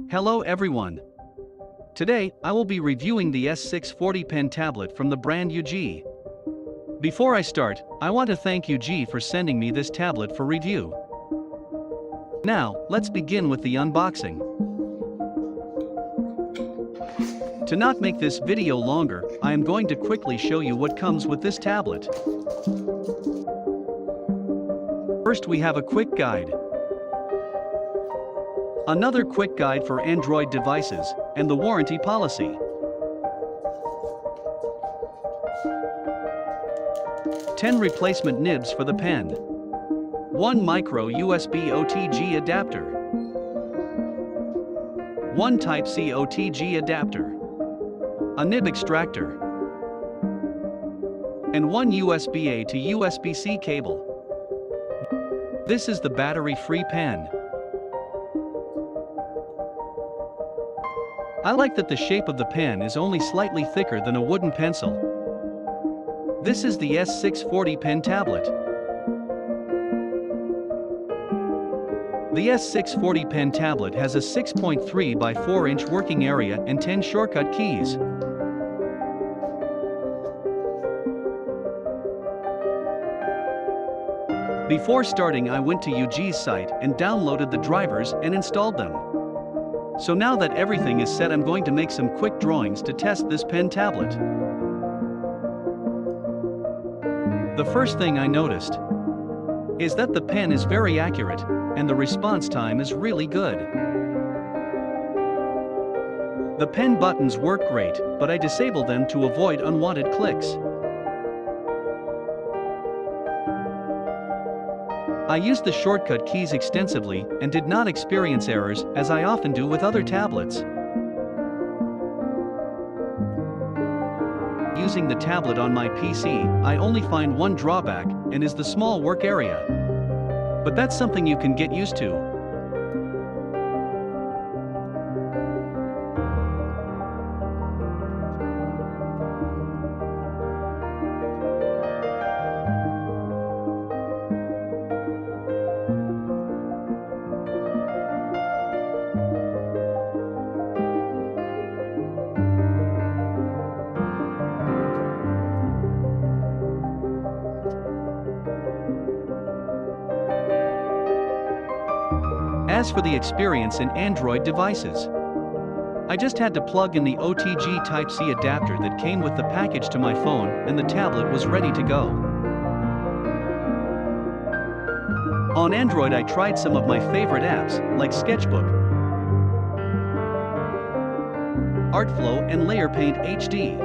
Hello everyone. Today, I will be reviewing the S640 pen tablet from the brand UGEE. Before I start, I want to thank UGEE for sending me this tablet for review. Now, let's begin with the unboxing. To not make this video longer, I am going to quickly show you what comes with this tablet. First, we have a quick guide. Another quick guide for Android devices, and the warranty policy. 10 replacement nibs for the pen. 1 micro USB OTG adapter. 1 Type-C OTG adapter. A nib extractor. And 1 USB-A to USB-C cable. This is the battery-free pen. I like that the shape of the pen is only slightly thicker than a wooden pencil. This is the S640 pen tablet. The S640 pen tablet has a 6.3 by 4 inch working area and 10 shortcut keys. Before starting, I went to UGEE's site and downloaded the drivers and installed them. So now that everything is set, I'm going to make some quick drawings to test this pen tablet. The first thing I noticed is that the pen is very accurate, and the response time is really good. The pen buttons work great, but I disable them to avoid unwanted clicks. I used the shortcut keys extensively and did not experience errors as I often do with other tablets. Using the tablet on my PC, I only find one drawback, and is the small work area. But that's something you can get used to. As for the experience in Android devices, I just had to plug in the OTG Type-C adapter that came with the package to my phone, and the tablet was ready to go. On Android, I tried some of my favorite apps, like Sketchbook, Artflow, and LayerPaint HD.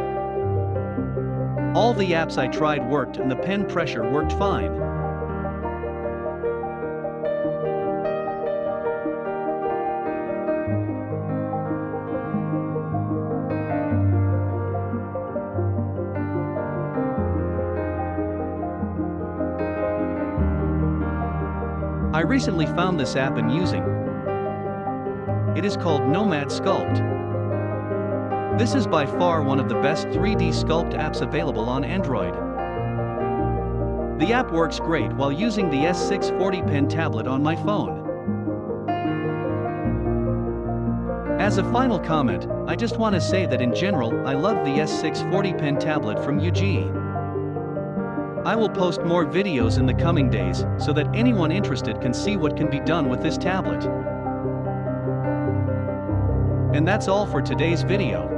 All the apps I tried worked, and the pen pressure worked fine. I recently found this app and using. It is called Nomad Sculpt. This is by far one of the best 3D sculpt apps available on Android. The app works great while using the S640 pen tablet on my phone. As a final comment, I just want to say that in general, I love the S640 pen tablet from UGEE. I will post more videos in the coming days so that anyone interested can see what can be done with this tablet. And that's all for today's video.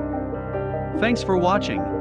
Thanks for watching.